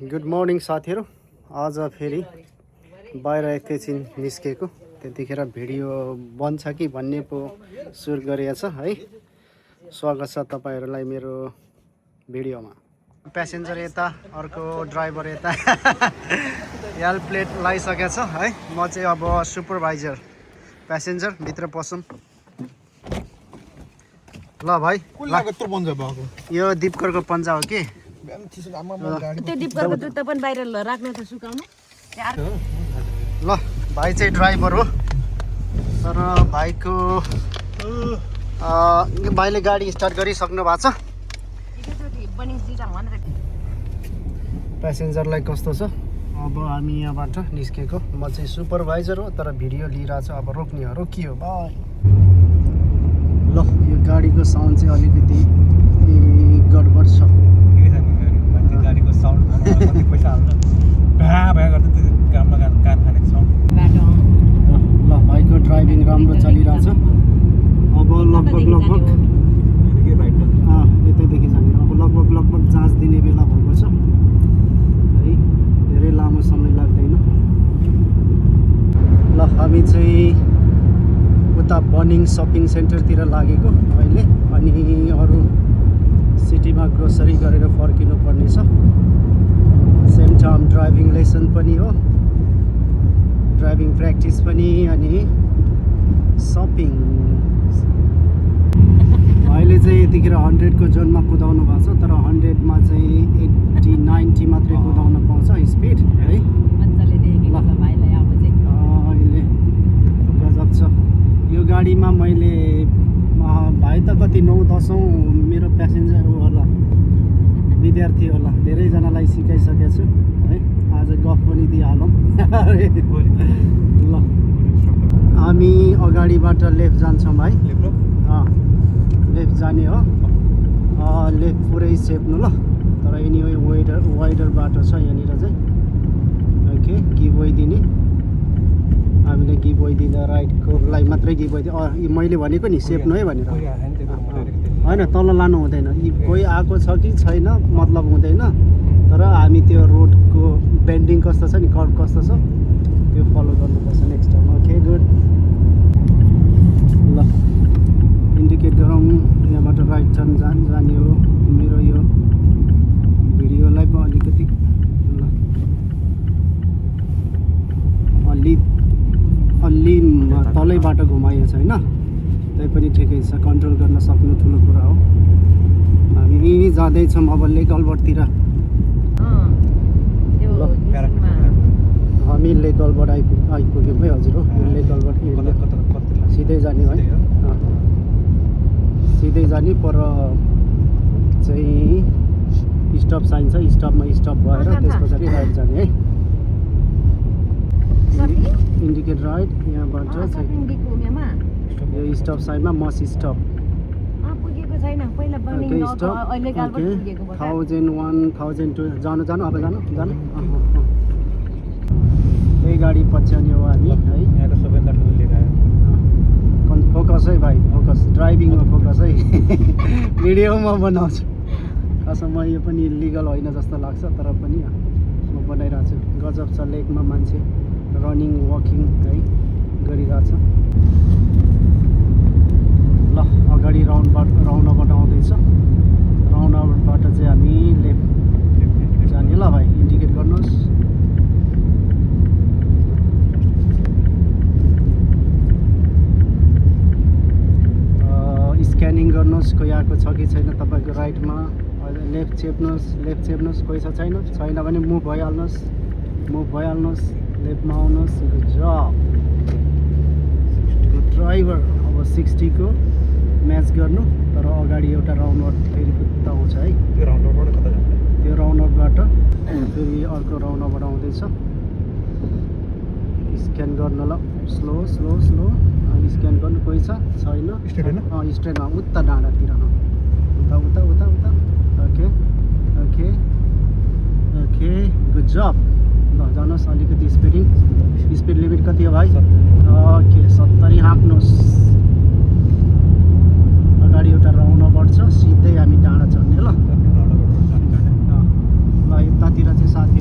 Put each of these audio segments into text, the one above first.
Good morning साथीहरू। आज फेरि बाहिर एकैछिन निस्केको, त्यतिखेर भिडियो बन्छ कि भन्ने पो सुरु गरिएछ है। स्वागत छ तपाईँहरूलाई मेरो भिडियोमा। प्यासेन्जर यता, अर्को ड्राइभर यता एल प्लेट लगाइसकेको छ है। म चाहिँ अब सुपरभाइजर, प्यासेन्जर भित्र पसौँ ल भाइ। यो दिपकरको पन्जा हो कि त्यो दिपकरको जुत्ता पनि बाहिर राख्न त सुकाउनु। ल भाइ चाहिँ ड्राइभर हो, तर भाइको भाइले गाडी स्टार्ट गरिसक्नु भएको छ। प्यासेन्जरलाई कस्तो छ? अब हामी यहाँबाट निस्केको। म चाहिँ सुपरभाइजर हो, तर भिडियो लिइरहेको छु। अब रोक्ने हो, रोकियो भाइ। ल यो गाडीको साउन्ड चाहिँ अलिकति गडबड छ। गाडीको साउन्ड कति पैसा हाल्छ भ्या भ्या गर्दै त्यो काममा कान खानेको साउन्ड। ल भाइको ड्राइभिङ राम्रो चलिरहेछ। अब लगभग यतैदेखि जाने। अब लगभग जाँच दिने बेला भएको छ है, धेरै लामो समय लाग्दैन। ल हामी चाहिँ उता बनिङ सपिङ सेन्टरतिर लागेको अहिले, अनि अरू सिटीमा ग्रोसरी गरेर फर्किनु पर्ने छ। सेम टाइम ड्राइभिङ लेसन पनि हो, ड्राइभिङ प्र्याक्टिस पनि, अनि सपिङ। अहिले चाहिँ यतिखेर 100को जोनमा कुदाउनु भएको छ, तर 100मा चाहिँ 80-90 मात्रै कुदाउन पाउँछ स्पिड है। अहिले गजब छ यो गाडीमा। मैले भाइ त कति 9-10 मेरो प्यासेन्जर होला, विद्यार्थी होला, धेरैजनालाई सिकाइसकेको छु है। आज गफ पनि दिइहालौँ। ल हामी अगाडिबाट लेफ्ट जान्छौँ भाइ। लेफ्ट जाने हो, लेफ्ट पुरै सेप्नु ल। तर एनिवे वाइडर बाटो छ यहाँनिर चाहिँ। ओके, गिभ दिने, हामीले गिभ दिँदा राइटकोलाई मात्रै गिभ मैले भनेको नि सेप्नु है भनेर होइन, तल लानु हुँदैन। कोही आएको छ कि छैन मतलब हुँदैन, तर हामी त्यो रोडको बेन्डिङ कस्तो छ नि, कर्भ कस्तो छ त्यो फलो गर्नुपर्छ नेक्स्ट टाइम। Okay good. ल इन्डिकेट गरौँ, यहाँबाट राइट टर्न जाने हो। मेरो यो भिडियोलाई पो अलिकति अलि तलैबाट घुमाइएको छ होइन, तैपनि ठिकै छ, कन्ट्रोल गर्न सक्नु ठुलो कुरा हो। हामी जाँदैछौँ अब लेक अल्बर्टतिर। हामी लेक अल्बर्ट आइपुग्यौँ है हजुर। हो लेक अल्बर्ट सिधै जाने है, सिधै जाने। पर चाहिँ स्टप साइन छ, स्टपमा स्टप भएर त्यस पछाडि राइट जाने है। इन्डिकेट राइट, यहाँबाट यो स्टप साइनमा मस्ट स्टप। Okay stop. 1001 1002 जानु अब जानु। त्यही गाडी पछ्याउने हो हामी है। यहाँको सबैभन्दा ठुलो लिएर आयो। फोकस है भाइ, फोकस, ड्राइभिङमा फोकस है। भिडियोमा बनाउँछु खासमा। यो पनि लिगल होइन जस्तो लाग्छ, तर पनि म बनाइरहेको छु। गजब छ, लेकमा मान्छे रनिङ वकिङ है गरिरहेछ। ल अगाडि राउन्डबाट आउँदैछ। राउन्डबाट चाहिँ हामी लेफ्ट जाने। ल भाइ इन्डिकेट गर्नुहोस्। स्क्यानिङ गर्नुहोस् कोही आएको छ कि छैन तपाईँको राइटमा। लेफ्ट चेप्नुहोस्, कोही छ छैन भने मुभ भइहाल्नुहोस्, लेफ्टमा आउनुहोस्। गुड जब, गुड ड्राइभर। अब 60 को म्याच गर्नु, तर अगाडि एउटा राउन्डबाट फेरि कुद्दा आउँछ है। त्यो राउन्डबाट कता जान्छ? त्यो राउन्डबाट फेरि अर्को राउन्डबाट आउँदैछ। स्क्यान गर्नु ल, स्लो स्क्यान गर्नु। कोही छ छैन? स्ट्रेटमा उता डाँडातिर, उता। ओके गुड जब। ल जानुहोस्, अलिकति स्पिड लिमिट कति हो भाइ? ओके 70 हाँक्नुहोस्। अगाडि एउटा राउन्डबाट छ, सिधै हामी डाँडा चढ्ने ल। यतातिर चाहिँ साथी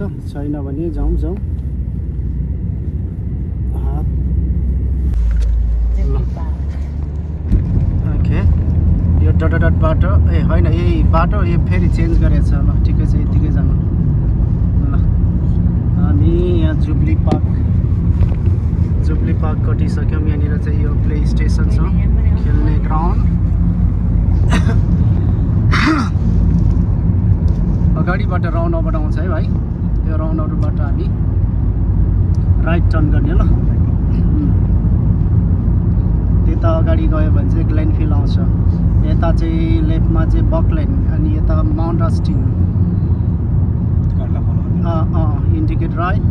छैन भने जाउँ ओके यो डट बाटो ए होइन यही बाटो यो फेरि चेन्ज गरेको छ ल ठिकै छ यतिकै जानु ल हामी यहाँ जुब्ली पार्क कटिसक्यौँ यहाँनिर चाहिँ यो प्ले स्टेसन छ खेल्ने ग्राउन्ड अगाडिबाट राउन्ड अबाउट आउँछ है भाइ त्यो राउन्ड अबाउटबाट हामी राइट टर्न गर्ने ल त्यता अगाडि गयो भने चाहिँ ग्लेनफिल आउँछ यता चाहिँ लेफ्टमा चाहिँ बकलेन अनि यता माउन्ट अस्टिन इन्डिकेट राइट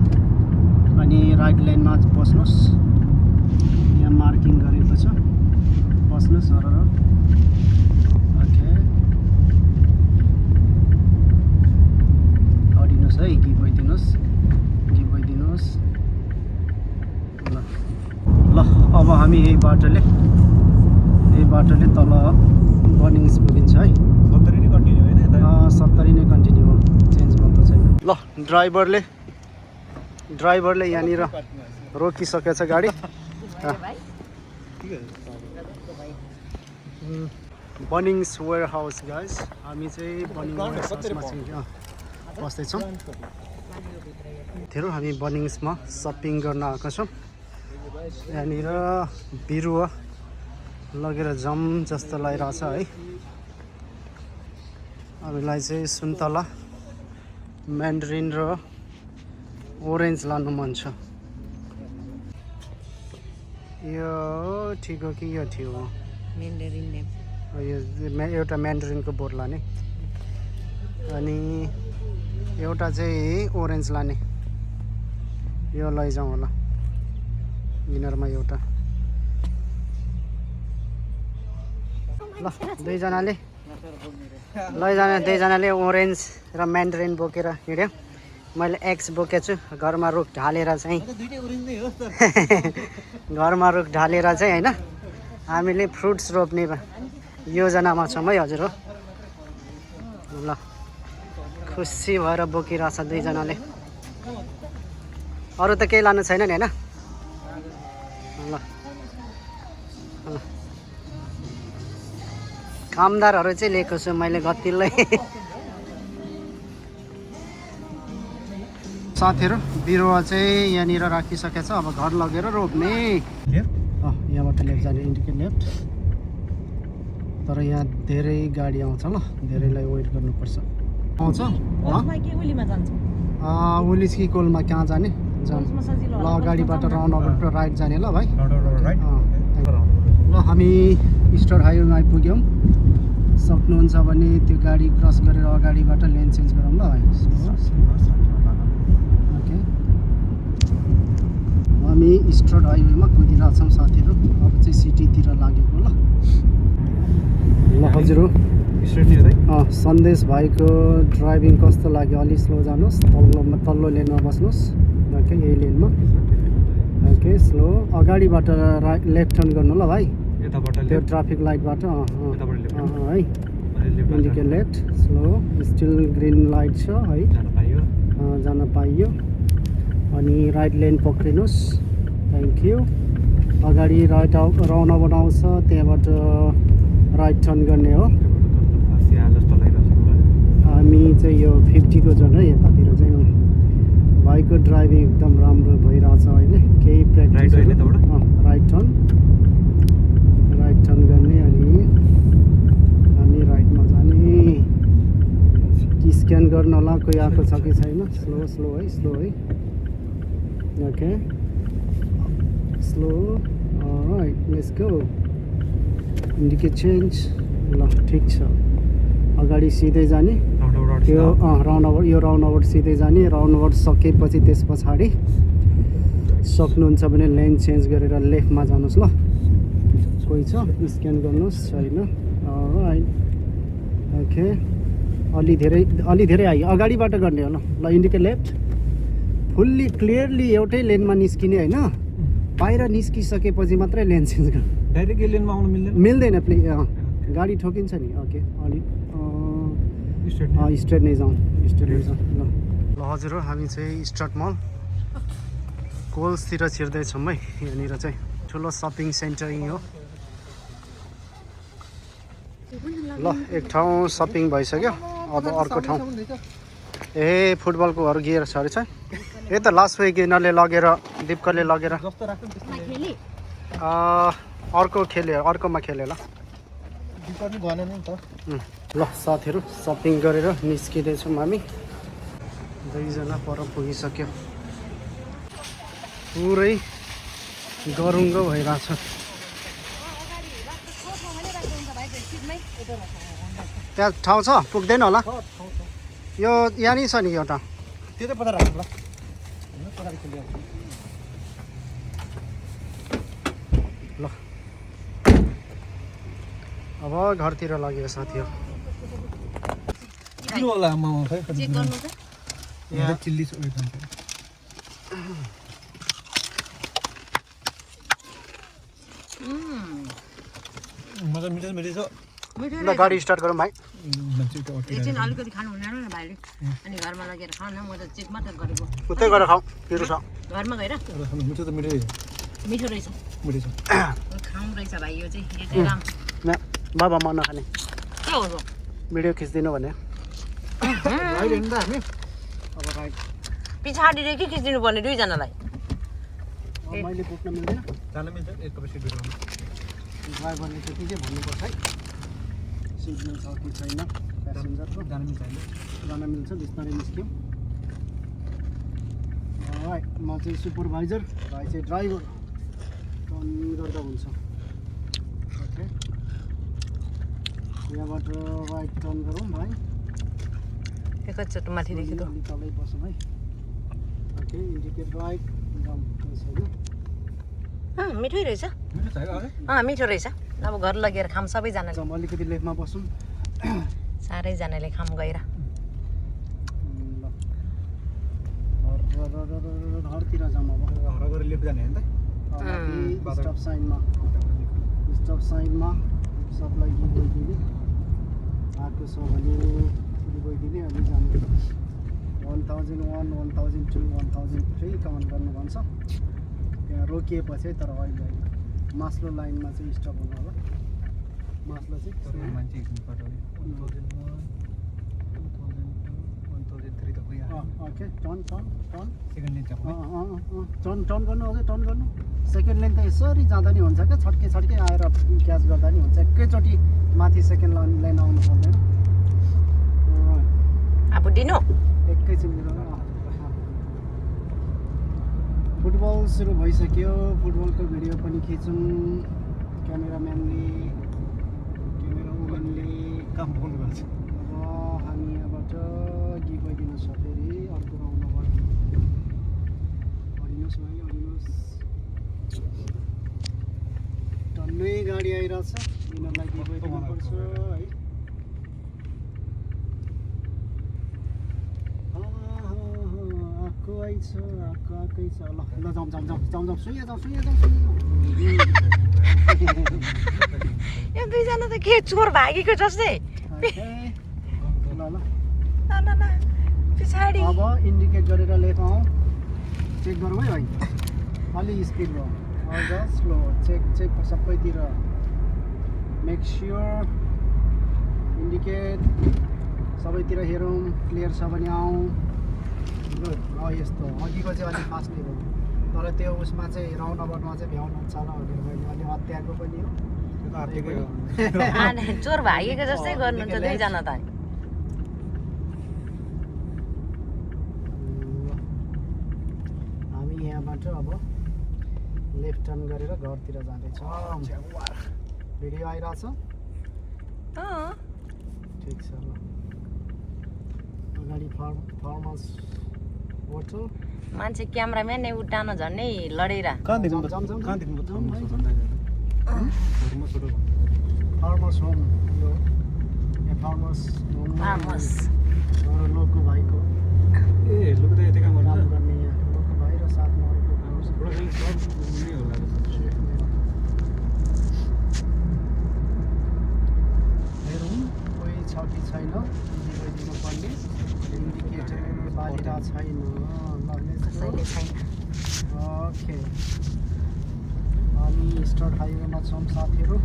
अनि राइट लेनमा बस्नुहोस् यहाँ मार्किङ गरेको छ बस्नुहोस् ओके अडिनुहोस् है कि भइदिनुहोस् ल अब हामी यही बाटोले तल बनिङ्स पुगिन्छ है 70 नै कन्टिन्यू हैन 70 नै कन्टिन्यू हो चेन्ज भएको छैन ल ड्राइभरले यहाँनिर रोकिसकेको छ गाडी बनिङ्स वेयर हाउस गाइस हामी चाहिँ बनिङ्स वेयर हाउसमा चाहिँ बस्दैछौँ हामी बनिङ्समा सपिङ गर्न आएको छौँ यहाँनिर बिरुवा लगेर जम जस्तो लागिरहेछ है हामीलाई चाहिँ सुन्तला म्यान्डरिन र ओरेन्ज लानु मन छ यो ठिक हो कि यो ठिक हो यो एउटा म्यान्डरिनको बोट लाने अनि एउटा चाहिँ ओरेन्ज लाने यो लैजाउँ होला विनरमा एउटा ल दुईजनाले ओरेन्ज र म्यान्डरिन बोकेर हिँड्यो मैले एक्स बोकेको छु घरमा रुख ढालेर चाहिँ होइन हामीले फ्रुट्स रोप्ने योजनामा छौँ है हजुर हो ल खुसी भएर बोकिरहेछ दुईजनाले अरू त केही लानु छैन नि होइन ल कामदारहरू चाहिँ लिएको छु मैले गतिलै साथीहरू बिरुवा चाहिँ यहाँनिर राखिसकेको छ अब घर लगेर रोप्ने यहाँबाट लेफ्ट जाने इन्डिकेट लेफ्ट तर यहाँ धेरै गाडी आउँछ ल धेरैलाई वेट गर्नुपर्छ आउँछ ओलिस कि कोलमा कहाँ जाने ल अगाडिबाट राउन्ड अबाउट राइट जाने ल भाइ ल हामी स्टार हाइवेमा आइपुग्यौँ सक्नुहुन्छ भने त्यो गाडी क्रस गरेर अगाडिबाट लेन चेन्ज गरौँ ल भाइ ओके हामी स्टार हाइवेमा कुदिरहेछौँ साथीहरू अब चाहिँ सिटीतिर लागेको ल हजुर हो सन्देश भाइको ड्राइभिङ कस्तो लाग्यो अलि स्लो जानुहोस् तल्लो लेनमा बस्नुहोस् ओके यही लेनमा ओके स्लो अगाडिबाट राइट लेफ्ट टर्न गर्नु ल भाइ त्यो ट्राफिक लाइटबाट है indicate left slow still green light छ है जान पाइयो अनि राइट लेन पक्रिनुहोस् थ्याङ्क यू अगाडि राइट राउन्ड अबाउट आउँछ त्यहाँबाट राइट टर्न गर्ने हो हामी चाहिँ यो 50 को झन् है यतातिर चाहिँ बाइकको ड्राइभिङ एकदम राम्रो भइरहेछ अहिले केही प्र्याक्टिस राइट टर्न गर्ने अनि हामी राइटमा जाने कि स्क्यान गर्न होला कोही आएको छ कि छैन स्लो है okay slow right let's go indicate change ल ठिक छ अगाडि सिधै जाने त्यो राउन्ड अबाउट सिधै जाने राउन्ड अबाउट सकेपछि त्यस पछाडि सक्नुहुन्छ भने लेन चेन्ज गरेर लेफ्टमा जानुहोस् ल कोही छ स्क्यान गर्नुहोस् छैन राइट ओके अलि धेरै आयो अगाडिबाट गर्ने हो ल इन्डिकेट लेफ्ट फुल्ली क्लियरली एउटै लेनमा निस्किने होइन बाहिर निस्किसकेपछि मात्रै लेन चेन्ज गर्नु डाइरेक्ट लेनमा आउनु मिल्दैन गाडी ठोकिन्छ नि ओके अलि स्ट्रेट नै जाउँ ल ल हजुर हामी चाहिँ स्टार्ट मल कोल्सतिर छिर्दैछौँ है। यहाँनिर चाहिँ ठुलो सपिङ सेन्टर यहीँ हो। ल एक ठाउँ सपिङ भइसक्यो, अब अर्को ठाउँ। ए फुटबलकोहरू गियर छ अरे छ। ए त लास्ट विक यिनीहरूले लगेर दिपकले लगेर अर्को खेल्यो, अर्कोमा खेल्यो ल। ल साथीहरू सपिङ गरेर निस्किँदैछौँ हामी। दुईजना पर पुगिसक्यो। पुरै गरुङ्गो भइरहेछ। त्यहाँ ठाउँ छ पुग्दैन होला। यो यहाँनिर छ नि एउटा। त्यो त पत्ता राख्नु ल। पछाडि खेल्यो। ल अब घरतिर लाग्यो साथीहरू। किन होला आमामा खै चेक गर्नु त यहाँ चिल्ली छ उयो भन्छ। मजा मिठो मिठो छ। ल गाडी स्टार्ट गरौँ भाइ। मान्छे त अटो एकछिन अलिकति खानु हुँदैन न भाइले, अनि घरमा लगेर खाऊ न। म त चेक मात्र गरेको। उतै गएर खाऊ, पिरो छ। घरमा गएर मिठो त मिठो मिठो रहेछ, मिठो छ। खाउँ रहेछ भाइ। यो चाहिँ यो चाहिँ राम न बाबा म नखाने, के हो यो? भिडियो खिच्दिनु भने आइरहेन त हामी। अब भाइ पछाडि के खिचिदिनु पर्ने दुईजनालाई? मैले पुग्न मिल्दैन। जान मिल्छ एक कप सिट बेरमा। ड्राइभरले त्यति चाहिँ भन्नुपर्छ है, सिग्नल छ कि छैन प्यासेन्जरको। जान मिल्छ हैन। जान मिल्छ, बिस्तारै निस्क्यौँ। राइट, म चाहिँ सुपरभाइजर, भाइ चाहिँ ड्राइभर। टर्न गर्दा हुन्छ। ओके, यहाँबाट राइट टर्न गरौँ भाइ। एकैचोटि माथि देखि त अलि तलै बसौँ है। ओके, इन्डिकेट राइट जाउँ। मिठै रहेछ। मिठो छ है। मिठो रहेछ। अब घर लगेर खाऊँ सबैजनाले। जाउँ अलिकति लेफ्टमा बसौँ। सारैजनाले खाऊँ गएर। ल घरतिर जाउँ अब। हरा गरे लेफ्ट जाने हैन त। स्टप साइनमा, स्टप साइनमा सबलाई गइदिने। आएको छ भने गइदिने। अलि जानु 1001, 1002, 1003 काउन्ट गर्नु भन्छ। त्यहाँ रोकिएपछि, तर अहिले मास्लो लाइनमा चाहिँ स्टप हुनु होला। मास्लो चाहिँ मान्छे हिँड्नुपर्छ। 1001, 1002, 1003 त गयो। Okay, turn turn turn second lane चाहिँ टर्न टर्न गर्नु, अझै टर्न गर्नु। सेकेन्ड लेन त यसरी जाँदा नि हुन्छ क्या, छड्के छड्के आएर क्याच गर्दा नि हुन्छ। एकैचोटि माथि सेकेन्ड लेन आउनु पर्दैन। अब दिनु एकैछिन फुटबल सुरु भइसक्यो। फुटबलको भिडियो पनि खिचौँ। क्यामेराम्यानले, क्यामेरा वुमेनले काम बोल्नु भएको छ। अब हामी यहाँबाट गीत गइदिनु छ। फेरि अर्को आउनु भयो। अडिनुहोस् भाइ, अडिनुहोस्। टन्नै गाडी आइरहेछ। यिनीहरूलाई गीत गइदिनुपर्छ है। आएछ, आएकै छ। ल ल जाउँ जाउँ जाउँ जाउँ जाउँ सुइया जाउँ सुइया जाउँ सुइया जाउँ। यो दुईजना त के चोर भागेको जस्तै। ल ल पछाडि अब इन्डिकेट गरेर लेफ्ट आउँ। चेक गरौँ है भाइ। अलि स्पिड भयो, अझ स्लो। चेक चेक सबैतिर। मेक स्योर इन्डिकेट सबैतिर हेरौँ। क्लियर छ भने आउँ। यस्तो अघिको चाहिँ अलिक फास्टै भयो, तर त्यो उसमा चाहिँ राउन्डअबाउटमा चाहिँ भ्याउनु हुन्छ होला भनेर मैले अलि हत्याएको पनि हो। चोर भागेको जस्तै गर्नुहुन्छ दुईजना त। हामी यहाँबाट अब लेफ्ट टर्न गरेर घरतिर जाँदैछौँ। भिडियो आइरहेछ? ठिक छ। ल अगाडि फार्मर्स होटल। मान्छे क्यामेराम्यान नै उठान झन्डै लडेर। कहाँ देख्नु जाउँ जाउँ कहाँ देख्नु फार्मर्स होम यो फार्मर्स होम। लोको भाइको ए लोक त यतै काम काम गर्छ। गर्ने यहाँ लोको भाइ र साथमा अरूको काम छ। प्रोडक्सन सब उनी होला। हेरौँ कोही छ कि छैन। दिनुपर्ने इन्डिकेटर हालिरहेको छैन कसैले छैन ओके हामी स्टार्ट हाइवेमा छौँ साथीहरू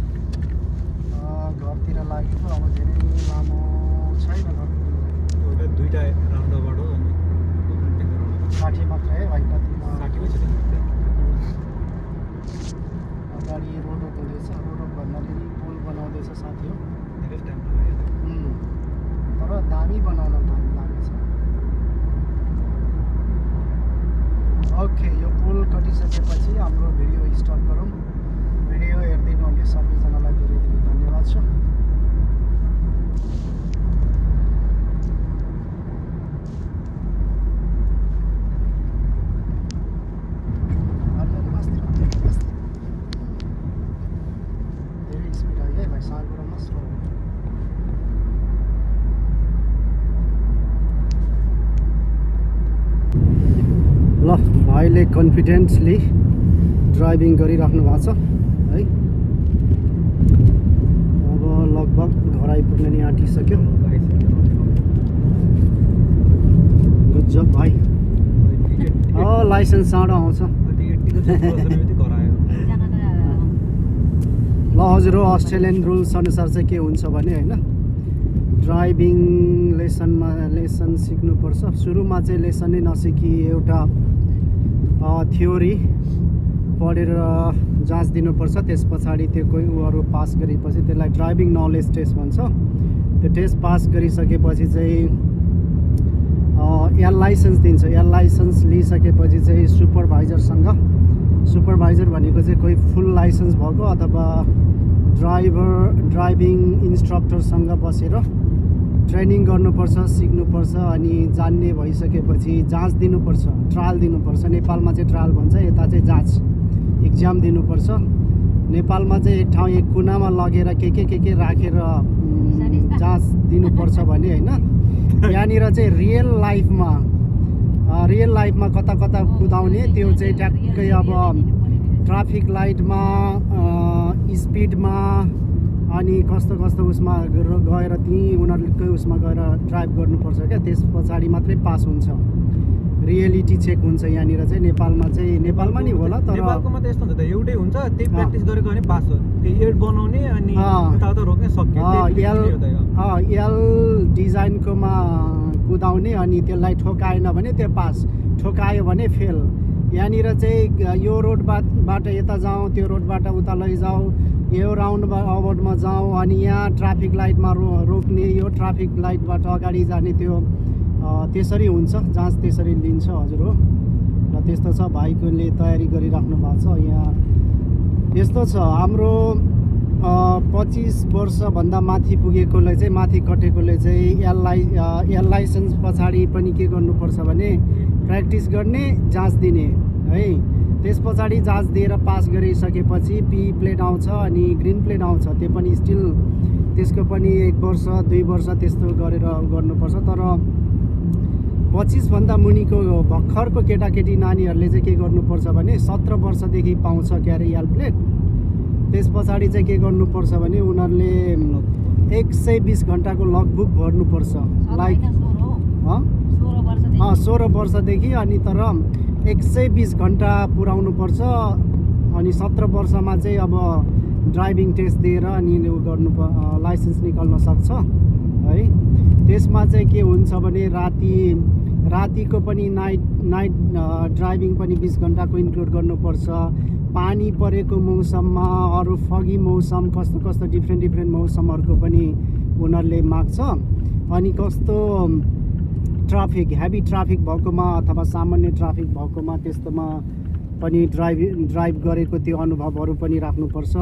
घरतिर लागेको अब धेरै लामो छैन घर एउटा दुईटा राउन्डबाट हो अनि 60 मात्र है भाइ कतिमा 60 मै छ अगाडि रोडवक हुँदैछ रोडवक भन्नाले नि पुल बनाउँदैछ साथी हो धेरै टाइम लाग्यो तर दामी बनाउन टाइम लागेछ ओके यो पुल कटिसकेपछि हाम्रो भिडियो स्टप गरौँ भिडियो हेरिदिनु भने सबैजनालाई धेरै धेरै धन्यवाद छ धेरै स्पिड आयो है भाइ सागुरामा स्लो ल भाइले कन्फिडेन्सली ड्राइभिङ गरिराख्नु भएको छ है अब लगभग घर आइपुग्न नि आँटिसक्यो गुड जब भाइ लाइसेन्स चाँडो आउँछ ल हजुर हो अस्ट्रेलियन रुल्स अनुसार चाहिँ के हुन्छ भने होइन ड्राइभिङ लेसन सिक्नुपर्छ सुरुमा चाहिँ लेसनै नसिकी एउटा थ्योरी पढेर जाँच दिनुपर्छ त्यस पछाडि त्यो कोही उहरू पास गरेपछि त्यसलाई ड्राइभिङ नलेज टेस्ट भन्छ त्यो टेस्ट पास गरिसकेपछि चाहिँ एल लाइसेन्स दिन्छ एल लाइसेन्स लिइसकेपछि चाहिँ सुपरभाइजर भनेको चाहिँ कोही फुल लाइसेन्स भएको अथवा ड्राइभिङ इन्स्ट्रक्टरसँग बसेर ट्रेनिङ गर्नुपर्छ सिक्नुपर्छ अनि जान्ने भइसकेपछि जाँच दिनुपर्छ ट्रायल दिनुपर्छ नेपालमा चाहिँ ट्रायल भन्छ यता चाहिँ जाँच इक्जाम दिनुपर्छ नेपालमा चाहिँ एक ठाउँ एक कुनामा लगेर के राखेर जाँच दिनुपर्छ भने होइन यहाँनिर चाहिँ रियल लाइफमा कता कता कुदाउने त्यो चाहिँ ट्याक्कै अब ट्राफिक लाइटमा स्पिडमा अनि कस्तो उसमा गएर त्यहीँ उनीहरूकै उसमा गएर ड्राइभ गर्नुपर्छ क्या त्यस पछाडि मात्रै पास हुन्छ रियलिटी चेक हुन्छ यहाँनिर चाहिँ नेपालमा नि होला तर नेपालकोमा त यस्तो हुन्छ त एउटै हुन्छ त्यही प्र्याक्टिस गरेको भने पास हो त्यही एड बनाउने अनि यताउता रोक्ने सक्यो एल डिजाइनकोमा कुदाउने अनि त्यसलाई ठोकाएन भने त्यो पास ठोकायो भने फेल यहाँनिर चाहिँ यो रोडबाट यता जाउँ त्यो रोडबाट उता लैजाऊ यो राउन्ड अबाउटमा जाउँ अनि यहाँ ट्राफिक लाइटमा रोक्ने यो ट्राफिक लाइटबाट अगाडि जाने त्यो त्यसरी हुन्छ जाँच त्यसरी लिन्छ हजुर हो र त्यस्तो छ भाइकोले तयारी गरिराख्नु भएको छ यहाँ यस्तो छ हाम्रो 25 वर्षभन्दा माथि पुगेकोले चाहिँ माथि कटेकोले चाहिँ एल लाइसेन्स पछाडि पनि के गर्नुपर्छ भने प्र्याक्टिस गर्ने जाँच दिने है त्यस पछाडि जाँच दिएर पास गरिसकेपछि पी प्लेट आउँछ अनि ग्रिन प्लेट आउँछ त्यो पनि स्टिल त्यसको पनि 1 वर्ष 2 वर्ष त्यस्तो गरेर गर्नुपर्छ तर 25 भन्दा मुनिको भर्खरको केटाकेटी नानीहरूले चाहिँ के गर्नुपर्छ भने 17 वर्षदेखि पाउँछ क्यारे एल प्लेट त्यस पछाडि चाहिँ के गर्नुपर्छ भने उनीहरूले 120 घन्टाको लगबुक भर्नुपर्छ लाइक 16 वर्षदेखि अनि तर 120 घन्टा पुर्याउनुपर्छ अनि 17 वर्षमा चाहिँ अब ड्राइभिङ टेस्ट दिएर अनि लाइसेन्स निकाल्न सक्छ है त्यसमा चाहिँ के हुन्छ भने रातिको पनि नाइट ड्राइभिङ पनि 20 घन्टाको इन्क्लुड गर्नुपर्छ पानी परेको मौसममा अरू फगी मौसम कस्तो डिफ्रेन्ट मौसमहरूको पनि उनीहरूले माग्छ अनि कस्तो हेभी ट्राफिक भएकोमा अथवा सामान्य ट्राफिक भएकोमा त्यस्तोमा पनि ड्राइभ गरेको त्यो अनुभवहरू पनि राख्नुपर्छ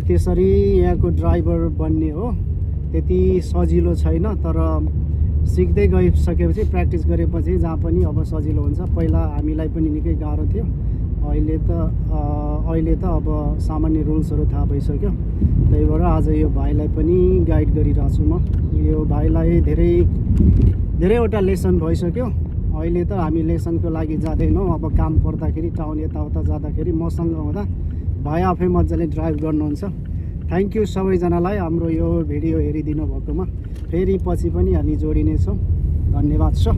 त्यसरी यहाँको ड्राइभर बन्ने हो त्यति सजिलो छैन तर सिक्दै गइसकेपछि प्र्याक्टिस गरेपछि जहाँ पनि अब सजिलो हुन्छ पहिला हामीलाई पनि निकै गाह्रो थियो अहिले त अब सामान्य रुल्सहरू थाहा भइसक्यो त्यही भएर आज यो भाइलाई पनि गाइड गरिरहेको छु म यो भाइलाई धेरैवटा लेसन भइसक्यो अहिले त हामी लेसनको लागि जाँदैनौँ अब काम पर्दाखेरि टाउन यताउता जाँदाखेरि मसँग हुँदा भाइ आफै मजाले ड्राइभ गर्नुहुन्छ थ्याङ्क यू सबैजनालाई हाम्रो यो भिडियो हेरिदिनु भएकोमा फेरि पछि पनि हामी जोडिनेछौँ धन्यवाद छ